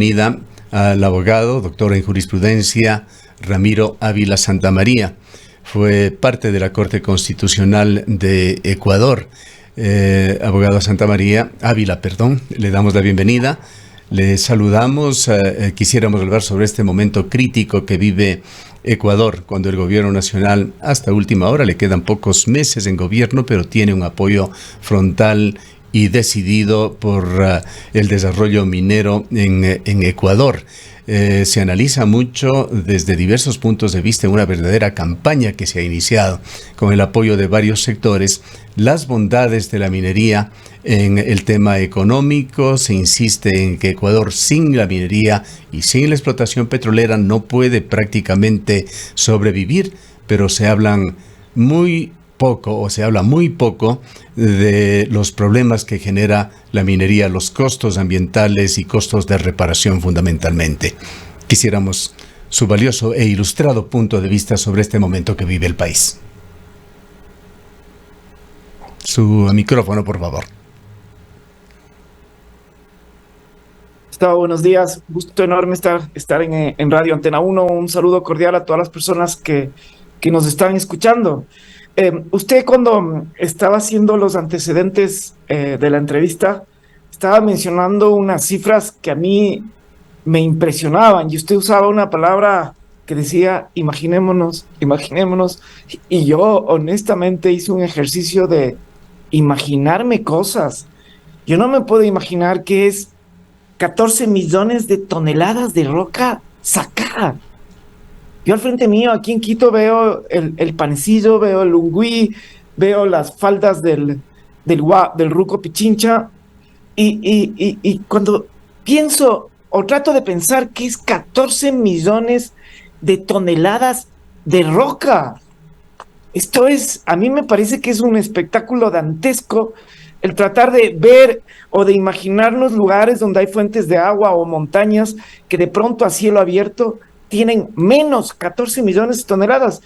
bienvenida al abogado, doctor en jurisprudencia, Ramiro Ávila Santamaría. Fue parte de la Corte Constitucional de Ecuador. Abogado Ávila, le damos la bienvenida. Le saludamos. Quisiéramos hablar sobre este momento crítico que vive Ecuador, cuando el gobierno nacional, hasta última hora, le quedan pocos meses en gobierno, pero tiene un apoyo frontal y decidido por el desarrollo minero en Ecuador. Se analiza mucho desde diversos puntos de vista, en una verdadera campaña que se ha iniciado con el apoyo de varios sectores, las bondades de la minería en el tema económico. Se insiste en que Ecuador sin la minería y sin la explotación petrolera no puede prácticamente sobrevivir, pero se habla muy poco de los problemas que genera la minería, los costos ambientales y costos de reparación fundamentalmente. Quisiéramos su valioso e ilustrado punto de vista sobre este momento que vive el país. Su micrófono, por favor. Gustavo, buenos días. Gusto enorme estar en Radio Antena 1. Un saludo cordial a todas las personas que nos están escuchando. Usted, cuando estaba haciendo los antecedentes de la entrevista, estaba mencionando unas cifras que a mí me impresionaban, y usted usaba una palabra que decía imaginémonos, y yo honestamente hice un ejercicio de imaginarme cosas. Yo no me puedo imaginar que es 14 millones de toneladas de roca sacada. Yo al frente mío, aquí en Quito, veo el Panecillo, veo el Lungüí, veo las faldas del Ruco Pichincha, y cuando pienso o trato de pensar que es 14 millones de toneladas de roca, a mí me parece que es un espectáculo dantesco el tratar de ver o de imaginarnos lugares donde hay fuentes de agua o montañas que de pronto a cielo abierto tienen menos 14 millones de toneladas.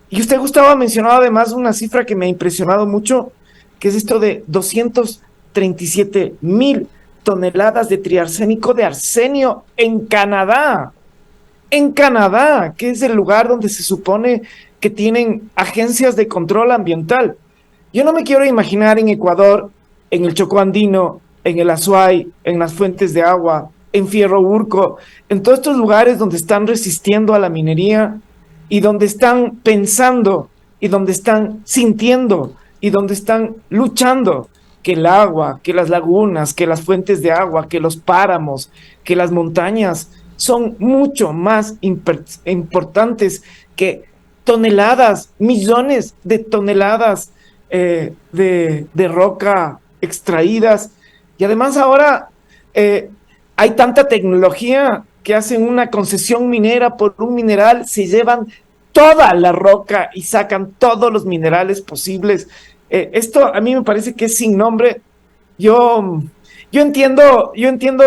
Y usted, Gustavo, ha mencionado además una cifra que me ha impresionado mucho, que es esto de 237,000 toneladas de triarsénico de arsenio en Canadá. En Canadá, que es el lugar donde se supone que tienen agencias de control ambiental. Yo no me quiero imaginar en Ecuador, en el Chocó Andino, en el Azuay, en las fuentes de agua, en Fierro Urco, en todos estos lugares donde están resistiendo a la minería y donde están pensando y donde están sintiendo y donde están luchando que el agua, que las lagunas, que las fuentes de agua, que los páramos, que las montañas son mucho más importantes que toneladas, millones de toneladas de roca extraídas. Y además ahora hay tanta tecnología que hacen una concesión minera por un mineral, se llevan toda la roca y sacan todos los minerales posibles. Esto a mí me parece que es sin nombre. Yo entiendo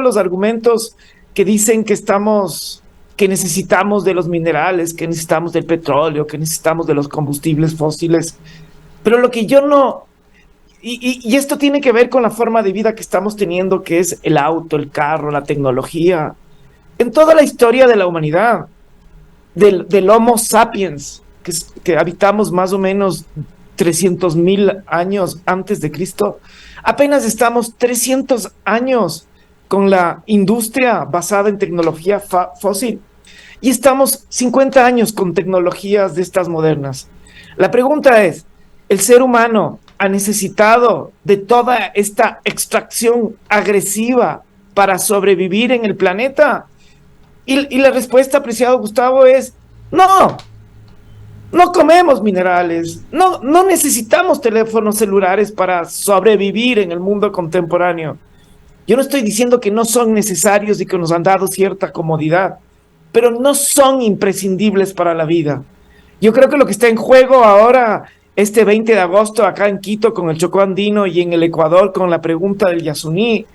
los argumentos que dicen que necesitamos de los minerales, que necesitamos del petróleo, que necesitamos de los combustibles fósiles, pero lo que yo no... Y esto tiene que ver con la forma de vida que estamos teniendo, que es el auto, el carro, la tecnología. En toda la historia de la humanidad, del Homo sapiens, que habitamos más o menos 300,000 años antes de Cristo, apenas estamos 300 años con la industria basada en tecnología fósil, y estamos 50 años con tecnologías de estas modernas. La pregunta es, ¿el ser humano ha necesitado de toda esta extracción agresiva para sobrevivir en el planeta? Y la respuesta, apreciado Gustavo, es no. No comemos minerales, no necesitamos teléfonos celulares para sobrevivir en el mundo contemporáneo. Yo no estoy diciendo que no son necesarios y que nos han dado cierta comodidad, pero no son imprescindibles para la vida. Yo creo que lo que está en juego ahora, este 20 de agosto, acá en Quito con el Chocó Andino y en el Ecuador con la pregunta del Yasuní,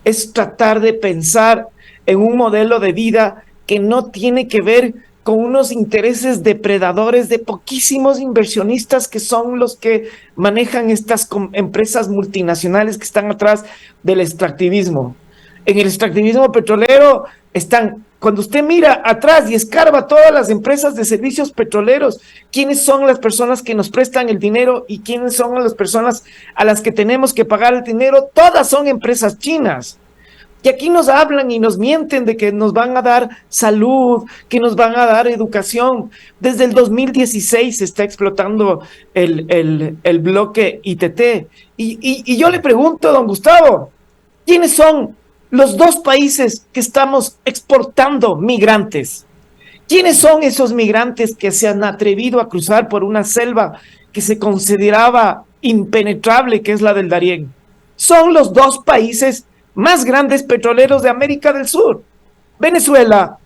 es tratar de pensar en un modelo de vida que no tiene que ver con unos intereses depredadores de poquísimos inversionistas que son los que manejan estas empresas multinacionales que están atrás del extractivismo. En el extractivismo petrolero están, cuando usted mira atrás y escarba todas las empresas de servicios petroleros, quiénes son las personas que nos prestan el dinero y quiénes son las personas a las que tenemos que pagar el dinero, todas son empresas chinas. Y aquí nos hablan y nos mienten de que nos van a dar salud, que nos van a dar educación. Desde el 2016 se está explotando el bloque ITT. Y yo le pregunto, don Gustavo, ¿quiénes son los dos países que estamos exportando migrantes? ¿Quiénes son esos migrantes que se han atrevido a cruzar por una selva que se consideraba impenetrable, que es la del Darién? Son los dos países más grandes petroleros de América del Sur, Venezuela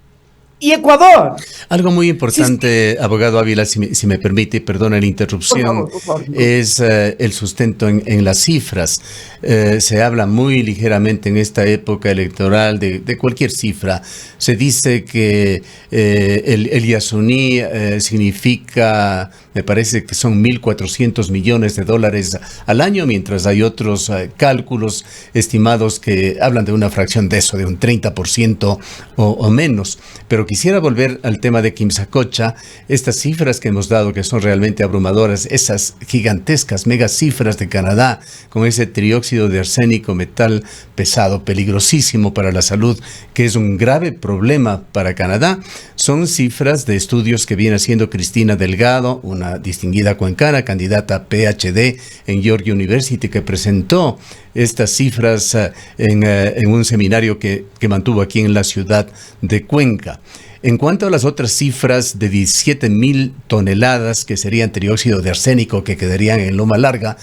y Ecuador. Algo muy importante, abogado Ávila, si me permite, perdona la interrupción, por favor. es el sustento en las cifras. Se habla muy ligeramente en esta época electoral de cualquier cifra. Se dice que el Yasuní significa, me parece que son 1.400 millones de dólares al año, mientras hay otros cálculos estimados que hablan de una fracción de eso, de un 30% o menos. Pero quisiera volver al tema de Quimsacocha, estas cifras que hemos dado que son realmente abrumadoras, esas gigantescas mega cifras de Canadá con ese trióxido de arsénico, metal pesado, peligrosísimo para la salud, que es un grave problema para Canadá, son cifras de estudios que viene haciendo Cristina Delgado, una distinguida cuencana, candidata a PhD en York University, que presentó estas cifras en un seminario que mantuvo aquí en la ciudad de Cuenca. En cuanto a las otras cifras de 17,000 toneladas que serían trióxido de arsénico que quedarían en Loma Larga,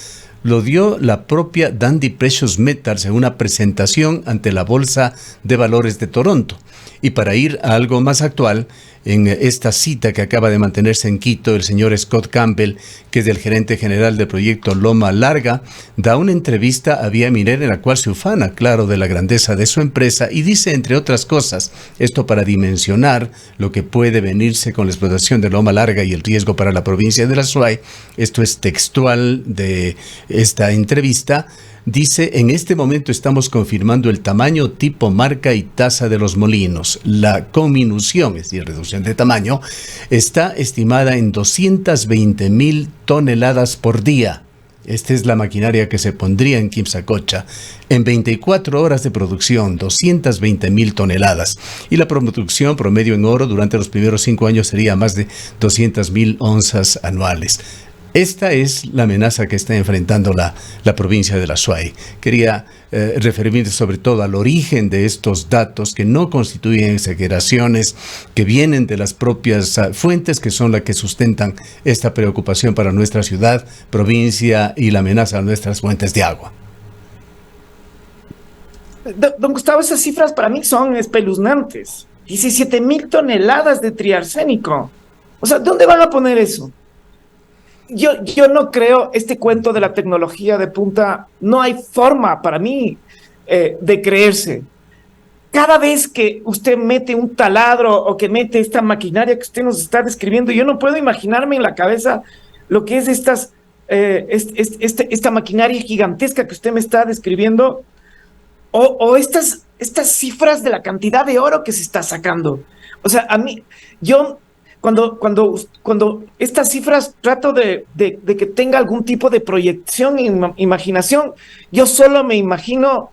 lo dio la propia Dundee Precious Metals en una presentación ante la Bolsa de Valores de Toronto. Y para ir a algo más actual, en esta cita que acaba de mantenerse en Quito, el señor Scott Campbell, que es el gerente general del proyecto Loma Larga, da una entrevista a Vía Minera en la cual se ufana, claro, de la grandeza de su empresa y dice, entre otras cosas, esto para dimensionar lo que puede venirse con la explotación de Loma Larga y el riesgo para la provincia de la Azuay. Esto es textual de esta entrevista. Dice, en este momento estamos confirmando el tamaño, tipo, marca y tasa de los molinos. La conminución, es decir, reducción de tamaño, está estimada en 220,000 toneladas por día. Esta es la maquinaria que se pondría en Quimsacocha. En 24 horas de producción, 220,000 toneladas. Y la producción promedio en oro durante los primeros 5 años sería más de 200,000 onzas anuales. Esta es la amenaza que está enfrentando la provincia de la Azuay. Quería referirme sobre todo al origen de estos datos que no constituyen exageraciones, que vienen de las propias fuentes que son las que sustentan esta preocupación para nuestra ciudad, provincia y la amenaza a nuestras fuentes de agua. Don Gustavo, esas cifras para mí son espeluznantes. 17,000 toneladas de triarsénico. O sea, ¿dónde van a poner eso? Yo no creo este cuento de la tecnología de punta, no hay forma para mí de creerse. Cada vez que usted mete un taladro o que mete esta maquinaria que usted nos está describiendo, yo no puedo imaginarme en la cabeza lo que es esta maquinaria gigantesca que usted me está describiendo o estas cifras de la cantidad de oro que se está sacando. O sea, a mí, Cuando estas cifras trato de que tenga algún tipo de proyección e imaginación, yo solo me imagino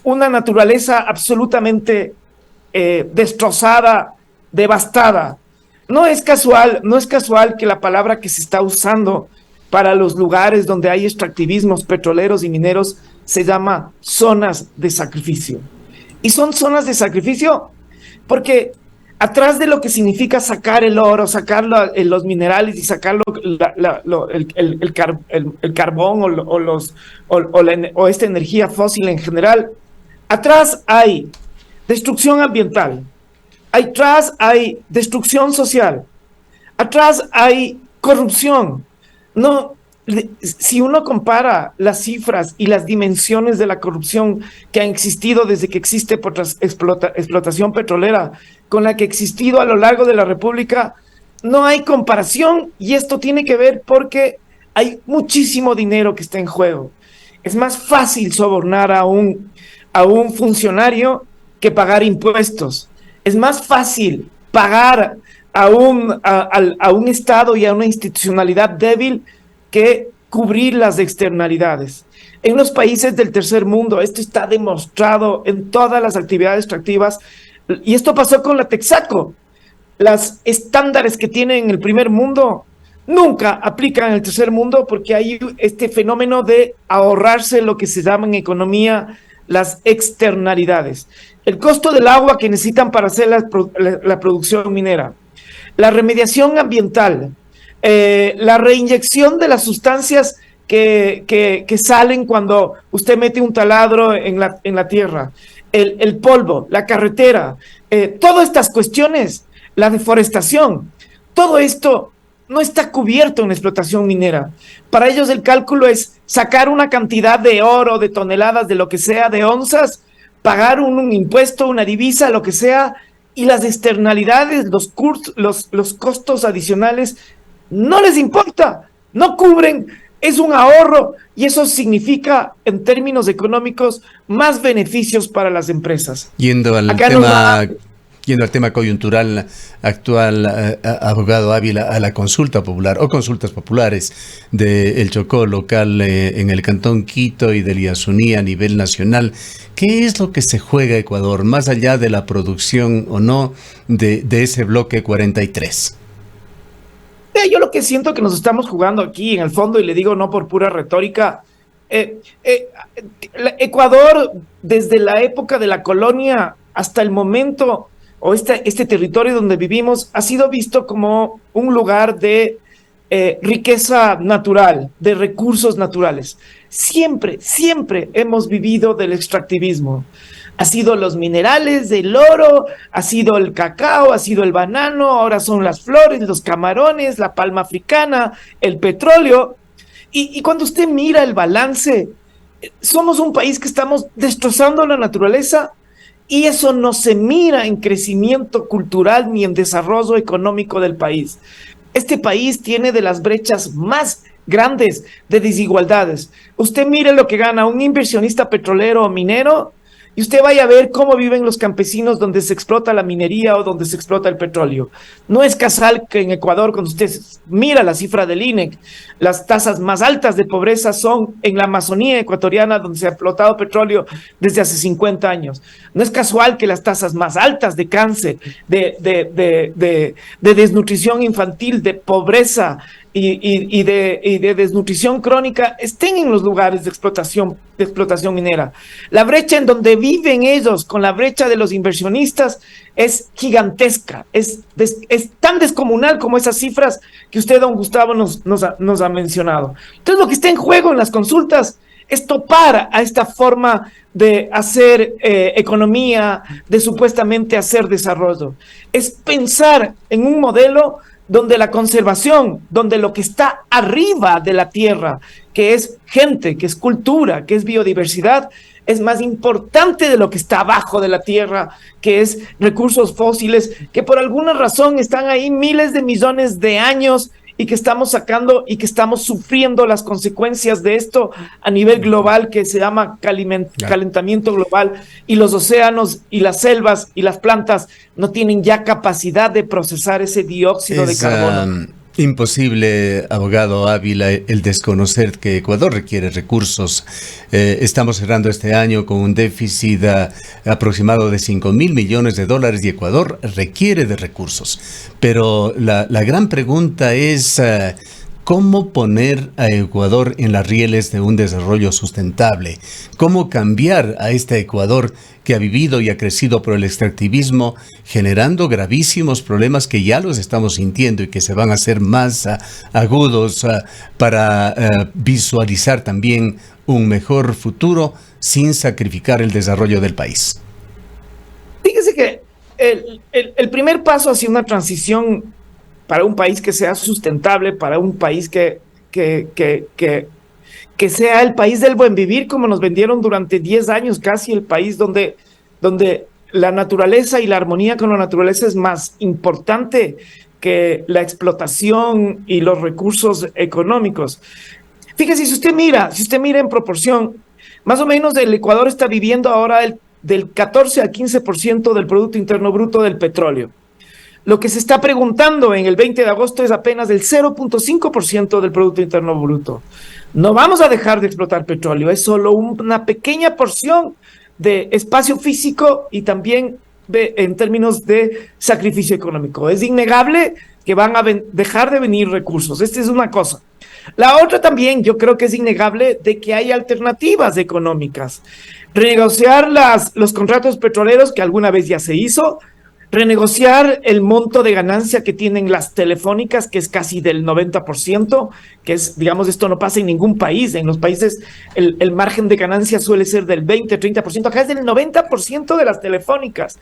una naturaleza absolutamente destrozada, devastada. No es casual que la palabra que se está usando para los lugares donde hay extractivismos petroleros y mineros se llama zonas de sacrificio. Y son zonas de sacrificio porque atrás de lo que significa sacar el oro, sacar los minerales y sacar el carbón o esta energía fósil en general, atrás hay destrucción ambiental, atrás hay destrucción social, atrás hay corrupción. No, si uno compara las cifras y las dimensiones de la corrupción que ha existido desde que existe explotación petrolera con la que ha existido a lo largo de la República, no hay comparación, y esto tiene que ver porque hay muchísimo dinero que está en juego. Es más fácil sobornar a un funcionario que pagar impuestos. Es más fácil pagar a un Estado y a una institucionalidad débil que cubrir las externalidades. En los países del tercer mundo, esto está demostrado en todas las actividades extractivas, y esto pasó con la Texaco. Los estándares que tienen en el primer mundo nunca aplican en el tercer mundo porque hay este fenómeno de ahorrarse lo que se llama en economía las externalidades. El costo del agua que necesitan para hacer la producción minera, la remediación ambiental, la reinyección de las sustancias que salen cuando usted mete un taladro en la tierra, el polvo, la carretera, todas estas cuestiones, la deforestación, todo esto no está cubierto en la explotación minera. Para ellos el cálculo es sacar una cantidad de oro, de toneladas, de lo que sea, de onzas, pagar un impuesto, una divisa, lo que sea, y las externalidades, los costos adicionales, no les importa, no cubren, es un ahorro, y eso significa, en términos económicos, más beneficios para las empresas. Yendo al tema coyuntural actual, abogado Ávila, a la consulta popular o consultas populares del Chocó local en el Cantón Quito y del Yasuní a nivel nacional, ¿qué es lo que se juega Ecuador, más allá de la producción o no de ese bloque 43? Yo lo que siento que nos estamos jugando aquí en el fondo, y le digo no por pura retórica, Ecuador desde la época de la colonia hasta el momento, o este territorio donde vivimos, ha sido visto como un lugar de riqueza natural, de recursos naturales. Siempre, siempre hemos vivido del extractivismo. Ha sido los minerales, el oro, ha sido el cacao, ha sido el banano, ahora son las flores, los camarones, la palma africana, el petróleo. Y cuando usted mira el balance, somos un país que estamos destrozando la naturaleza, y eso no se mira en crecimiento cultural ni en desarrollo económico del país. Este país tiene de las brechas más grandes de desigualdades. Usted mire lo que gana un inversionista petrolero o minero, y usted vaya a ver cómo viven los campesinos donde se explota la minería o donde se explota el petróleo. No es casual que en Ecuador, cuando usted mira la cifra del INEC, las tasas más altas de pobreza son en la Amazonía ecuatoriana, donde se ha explotado petróleo desde hace 50 años. No es casual que las tasas más altas de cáncer, de desnutrición infantil, de pobreza y de desnutrición crónica estén en los lugares de explotación minera. La brecha en donde viven ellos con la brecha de los inversionistas es gigantesca, es tan descomunal como esas cifras que usted, don Gustavo, nos ha mencionado. Entonces, lo que está en juego en las consultas es topar a esta forma de hacer economía, de supuestamente hacer desarrollo. Es pensar en un modelo donde la conservación, donde lo que está arriba de la tierra, que es gente, que es cultura, que es biodiversidad, es más importante de lo que está abajo de la tierra, que es recursos fósiles, que por alguna razón están ahí miles de millones de años y que estamos sacando y que estamos sufriendo las consecuencias de esto a nivel global, que se llama calentamiento global, y los océanos y las selvas y las plantas no tienen ya capacidad de procesar ese dióxido de carbono. Imposible, abogado Ávila, el desconocer que Ecuador requiere recursos. Estamos cerrando este año con un déficit aproximado de 5.000 millones de dólares y Ecuador requiere de recursos. Pero la gran pregunta es ¿cómo poner a Ecuador en las rieles de un desarrollo sustentable? ¿Cómo cambiar a este Ecuador que ha vivido y ha crecido por el extractivismo, generando gravísimos problemas que ya los estamos sintiendo y que se van a hacer más agudos para visualizar también un mejor futuro sin sacrificar el desarrollo del país? Fíjese que el primer paso hacia una transición para un país que sea sustentable, para un país que sea el país del buen vivir, como nos vendieron durante 10 años casi, el país donde la naturaleza y la armonía con la naturaleza es más importante que la explotación y los recursos económicos. Fíjese, si usted mira en proporción, más o menos el Ecuador está viviendo ahora del 14 al 15% del Producto Interno Bruto del petróleo. Lo que se está preguntando en el 20 de agosto es apenas del 0.5% del Producto Interno Bruto. No vamos a dejar de explotar petróleo, es solo una pequeña porción de espacio físico y también en términos de sacrificio económico. Es innegable que van a dejar de venir recursos. Esta es una cosa. La otra también, yo creo que es innegable de que hay alternativas económicas. Renegociar los contratos petroleros, que alguna vez ya se hizo, renegociar el monto de ganancia que tienen las telefónicas, que es casi del 90%, que es, digamos, esto no pasa en ningún país. En los países el margen de ganancia suele ser del 20-30%, acá es del 90% de las telefónicas.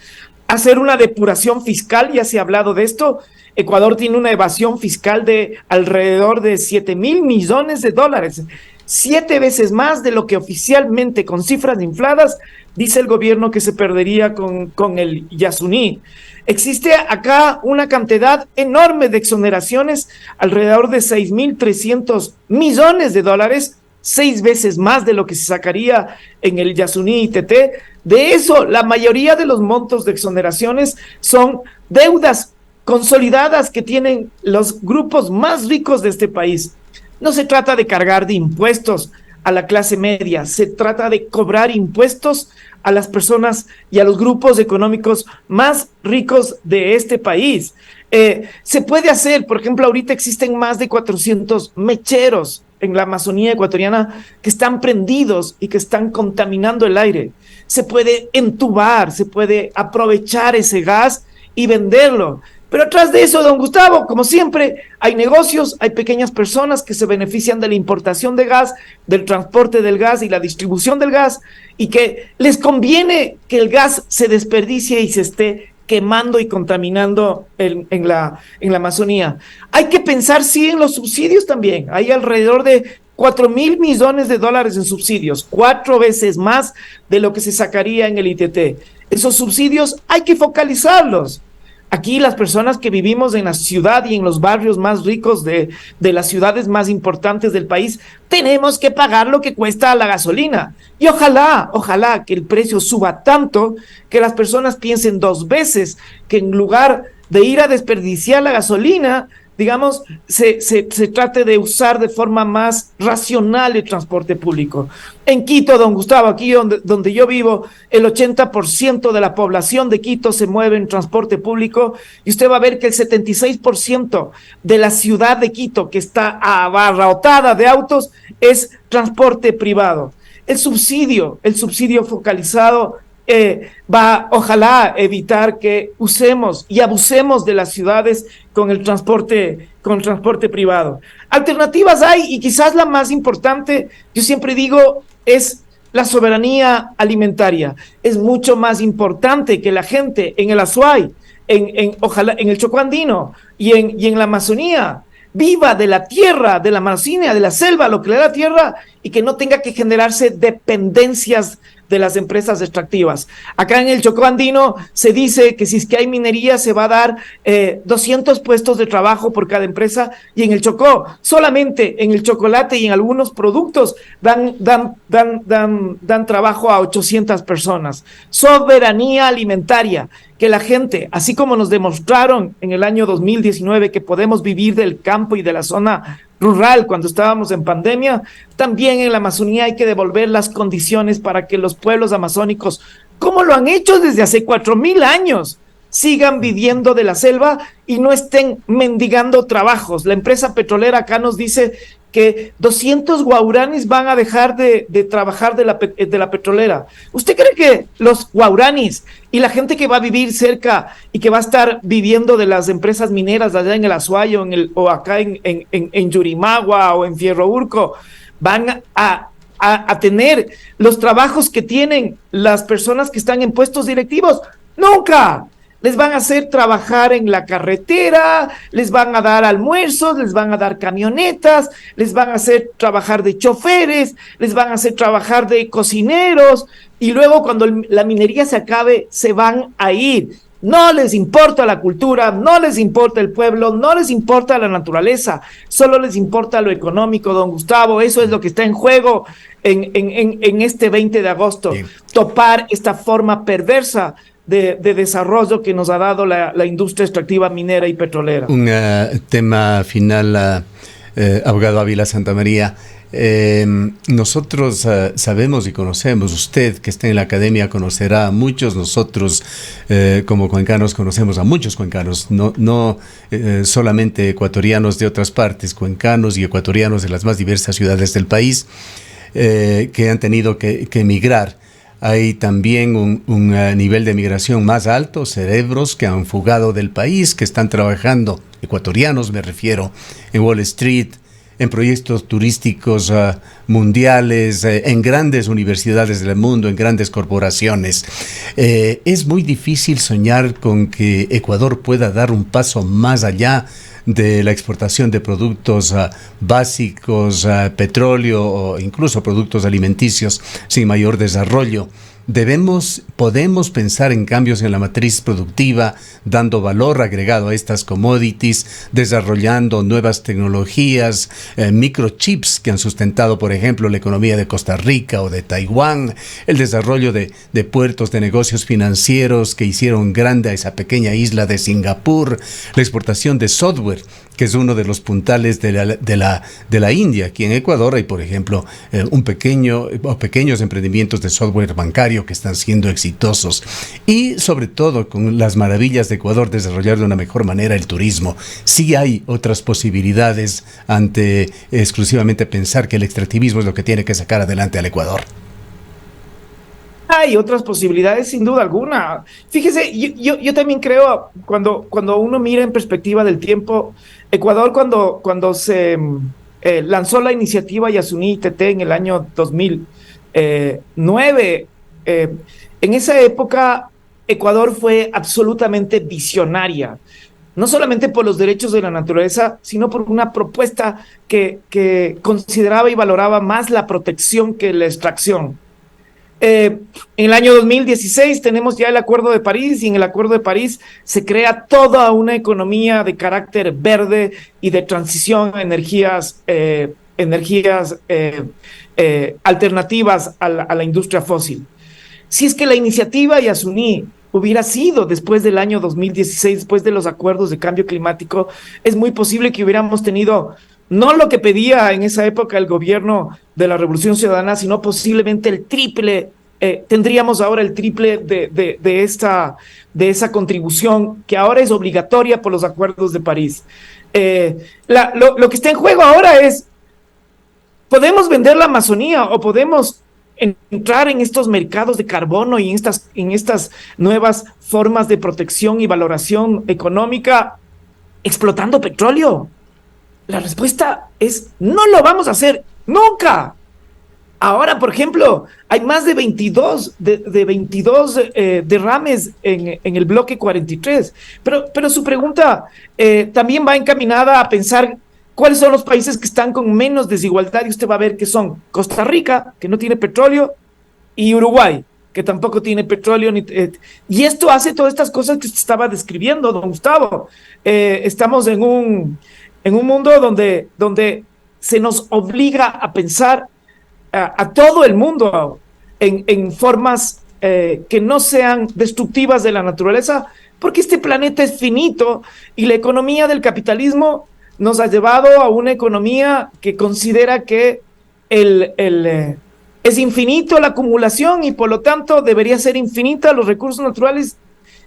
Hacer una depuración fiscal, ya se ha hablado de esto. Ecuador tiene una evasión fiscal de alrededor de 7,000 millones de dólares, 7 veces más de lo que oficialmente, con cifras infladas, dice el gobierno que se perdería con el Yasuní. Existe acá una cantidad enorme de exoneraciones, alrededor de 6,300 millones de dólares, 6 veces más de lo que se sacaría en el Yasuní ITT. De eso, la mayoría de los montos de exoneraciones son deudas consolidadas que tienen los grupos más ricos de este país. No se trata de cargar de impuestos a la clase media, se trata de cobrar impuestos a las personas y a los grupos económicos más ricos de este país. Se puede hacer, por ejemplo, ahorita existen más de 400 mecheros en la Amazonía ecuatoriana que están prendidos y que están contaminando el aire. Se puede entubar, se puede aprovechar ese gas y venderlo. Pero atrás de eso, don Gustavo, como siempre, hay negocios, hay pequeñas personas que se benefician de la importación de gas, del transporte del gas y la distribución del gas, y que les conviene que el gas se desperdicie y se esté quemando y contaminando en la Amazonía. Hay que pensar, sí, en los subsidios también. Hay alrededor de 4,000 millones de dólares en subsidios, 4 veces más de lo que se sacaría en el ITT. Esos subsidios hay que focalizarlos. Aquí las personas que vivimos en la ciudad y en los barrios más ricos de las ciudades más importantes del país, tenemos que pagar lo que cuesta la gasolina. Y ojalá que el precio suba tanto que las personas piensen 2 veces que en lugar de ir a desperdiciar la gasolina, digamos, se trate de usar de forma más racional el transporte público. En Quito, don Gustavo, aquí donde yo vivo, el 80% de la población de Quito se mueve en transporte público y usted va a ver que el 76% de la ciudad de Quito, que está abarrotada de autos, es transporte privado. El subsidio focalizado va, ojalá, evitar que usemos y abusemos de las ciudades con el transporte privado. Alternativas hay, y quizás la más importante, yo siempre digo, es la soberanía alimentaria. Es mucho más importante que la gente en el Azuay, ojalá en el Chocó Andino y en la Amazonía viva de la tierra, de la Amazonía, de la selva, lo que le da la tierra, y que no tenga que generarse dependencias de las empresas extractivas. Acá en el Chocó Andino se dice que si es que hay minería se va a dar 200 puestos de trabajo por cada empresa, y en el Chocó, solamente en el chocolate y en algunos productos dan trabajo a 800 personas. Soberanía alimentaria, que la gente, así como nos demostraron en el año 2019 que podemos vivir del campo y de la zona rural cuando estábamos en pandemia, también en la Amazonía hay que devolver las condiciones para que los pueblos amazónicos, como lo han hecho desde hace 4,000 años, sigan viviendo de la selva y no estén mendigando trabajos. La empresa petrolera acá nos dice que 200 guauranis van a dejar de trabajar de la petrolera. ¿Usted cree que los guauranis y la gente que va a vivir cerca y que va a estar viviendo de las empresas mineras allá en el Azuay o acá en Yurimagua o en Fierro Urco van a tener los trabajos que tienen las personas que están en puestos directivos? ¡Nunca! Les van a hacer trabajar en la carretera, les van a dar almuerzos, les van a dar camionetas, les van a hacer trabajar de choferes, les van a hacer trabajar de cocineros, y luego cuando la minería se acabe, se van a ir. No les importa la cultura, no les importa el pueblo, no les importa la naturaleza, solo les importa lo económico, don Gustavo. Eso es lo que está en juego en este 20 de agosto. Bien. Topar esta forma perversa de desarrollo que nos ha dado la industria extractiva minera y petrolera. Un tema final, abogado Ávila Santamaría. Nosotros sabemos y conocemos, usted que está en la academia conocerá a muchos, nosotros como cuencanos conocemos a muchos cuencanos, no solamente ecuatorianos de otras partes, cuencanos y ecuatorianos de las más diversas ciudades del país que han tenido que emigrar. Hay también un nivel de migración más alto, cerebros que han fugado del país, que están trabajando, ecuatorianos me refiero, en Wall Street, en proyectos turísticos mundiales, en grandes universidades del mundo, en grandes corporaciones. Es muy difícil soñar con que Ecuador pueda dar un paso más allá de la exportación de productos básicos, petróleo o incluso productos alimenticios sin mayor desarrollo. Podemos pensar en cambios en la matriz productiva, dando valor agregado a estas commodities, desarrollando nuevas tecnologías, microchips que han sustentado, por ejemplo, la economía de Costa Rica o de Taiwán, el desarrollo de puertos de negocios financieros que hicieron grande a esa pequeña isla de Singapur, la exportación de software, que es uno de los puntales de la India. Aquí en Ecuador hay, por ejemplo, pequeños emprendimientos de software bancario que están siendo exitosos. Y sobre todo, con las maravillas de Ecuador, desarrollar de una mejor manera el turismo. Sí hay otras posibilidades ante exclusivamente pensar que el extractivismo es lo que tiene que sacar adelante al Ecuador. Hay otras posibilidades, sin duda alguna. Fíjese, yo también creo, cuando uno mira en perspectiva del tiempo, Ecuador cuando se lanzó la iniciativa Yasuní-TT en el año 2009, en esa época Ecuador fue absolutamente visionaria, no solamente por los derechos de la naturaleza, sino por una propuesta que consideraba y valoraba más la protección que la extracción. En el año 2016 tenemos ya el Acuerdo de París, y en el Acuerdo de París se crea toda una economía de carácter verde y de transición a energías alternativas a la industria fósil. Si es que la iniciativa Yasuní hubiera sido después del año 2016, después de los acuerdos de cambio climático, es muy posible que hubiéramos tenido no lo que pedía en esa época el gobierno de la Revolución Ciudadana, sino posiblemente el triple. Tendríamos ahora el triple de esa contribución que ahora es obligatoria por los acuerdos de París. Lo que está en juego ahora es, podemos vender la Amazonía o podemos entrar en estos mercados de carbono y en estas nuevas formas de protección y valoración económica explotando petróleo. La respuesta es, no lo vamos a hacer nunca. Ahora, por ejemplo, hay más de 22 derrames en el bloque 43. Pero su pregunta también va encaminada a pensar cuáles son los países que están con menos desigualdad, y usted va a ver que son Costa Rica, que no tiene petróleo, y Uruguay, que tampoco tiene petróleo. Y esto hace todas estas cosas que usted estaba describiendo, don Gustavo. Estamos en un mundo donde se nos obliga a pensar a todo el mundo en formas que no sean destructivas de la naturaleza, porque este planeta es finito y la economía del capitalismo nos ha llevado a una economía que considera que es infinito la acumulación y por lo tanto debería ser infinita los recursos naturales.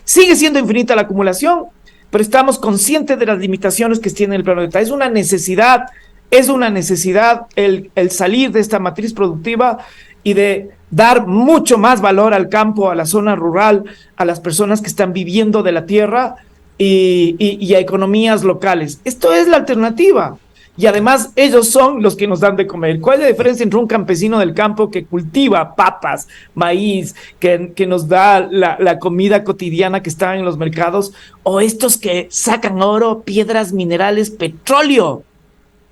Sigue siendo infinita la acumulación, pero estamos conscientes de las limitaciones que tiene el planeta. Es una necesidad el salir de esta matriz productiva y de dar mucho más valor al campo, a la zona rural, a las personas que están viviendo de la tierra y a economías locales. Esto es la alternativa. Y además ellos son los que nos dan de comer. ¿Cuál es la diferencia entre un campesino del campo que cultiva papas, maíz, que nos da la comida cotidiana que está en los mercados, o estos que sacan oro, piedras, minerales, petróleo?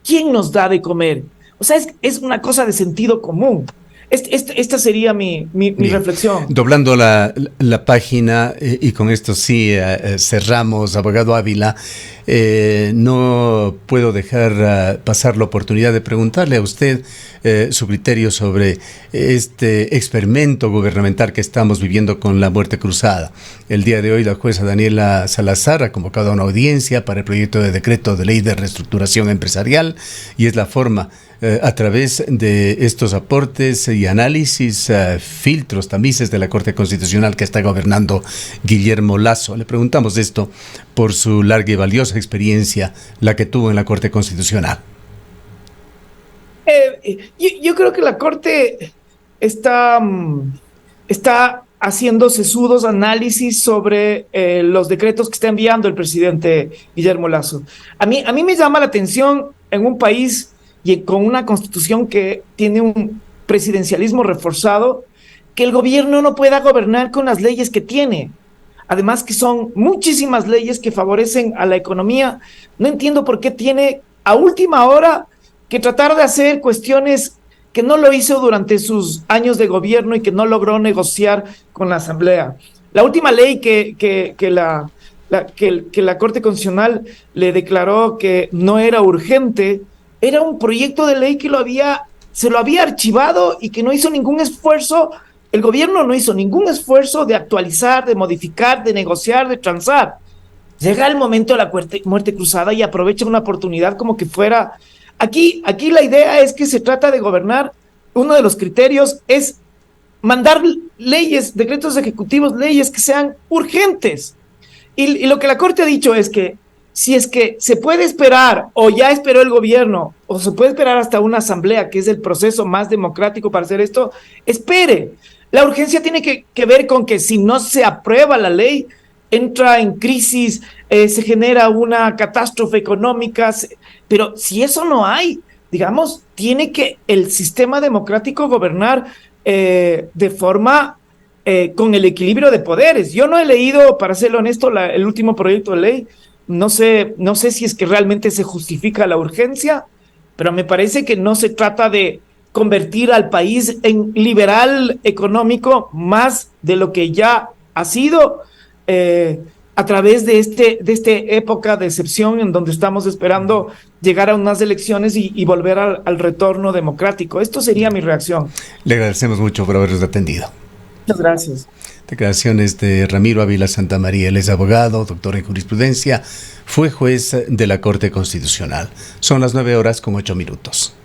¿Quién nos da de comer? O sea, es una cosa de sentido común. Esta sería mi reflexión. Doblando la página, y con esto sí cerramos, abogado Ávila, no puedo dejar pasar la oportunidad de preguntarle a usted su criterio sobre este experimento gubernamental que estamos viviendo con la muerte cruzada. El día de hoy la jueza Daniela Salazar ha convocado a una audiencia para el proyecto de decreto de ley de reestructuración empresarial, y es la forma a través de estos aportes y análisis, filtros, tamices de la Corte Constitucional que está gobernando Guillermo Lasso. Le preguntamos esto por su larga y valiosa experiencia, la que tuvo en la Corte Constitucional. Yo creo que la Corte está haciendo sesudos análisis sobre los decretos que está enviando el presidente Guillermo Lasso. A mí me llama la atención en un país y con una constitución que tiene un presidencialismo reforzado, que el gobierno no pueda gobernar con las leyes que tiene. Además que son muchísimas leyes que favorecen a la economía. No entiendo por qué tiene a última hora que tratar de hacer cuestiones que no lo hizo durante sus años de gobierno y que no logró negociar con la Asamblea. La última ley que la Corte Constitucional le declaró que no era urgente, era un proyecto de ley que se lo había archivado y que no hizo ningún esfuerzo, el gobierno no hizo ningún esfuerzo de actualizar, de modificar, de negociar, de transar. Llega el momento de la muerte cruzada y aprovecha una oportunidad como que fuera... Aquí la idea es que se trata de gobernar, uno de los criterios es mandar leyes, decretos ejecutivos, leyes que sean urgentes. Y lo que la Corte ha dicho es que si es que se puede esperar, o ya esperó el gobierno, o se puede esperar hasta una asamblea, que es el proceso más democrático para hacer esto, espere. La urgencia tiene que ver con que si no se aprueba la ley, entra en crisis, se genera una catástrofe económica, pero si eso no hay, digamos, tiene que el sistema democrático gobernar de forma con el equilibrio de poderes. Yo no he leído, para ser honesto, el último proyecto de ley. No sé si es que realmente se justifica la urgencia, pero me parece que no se trata de convertir al país en liberal económico más de lo que ya ha sido a través de esta época de excepción en donde estamos esperando llegar a unas elecciones y volver al retorno democrático. Esto sería mi reacción. Le agradecemos mucho por habernos atendido. Muchas gracias. Declaraciones de Ramiro Ávila Santamaría. Él es abogado, doctor en jurisprudencia, fue juez de la Corte Constitucional. Son las 9:08 minutos.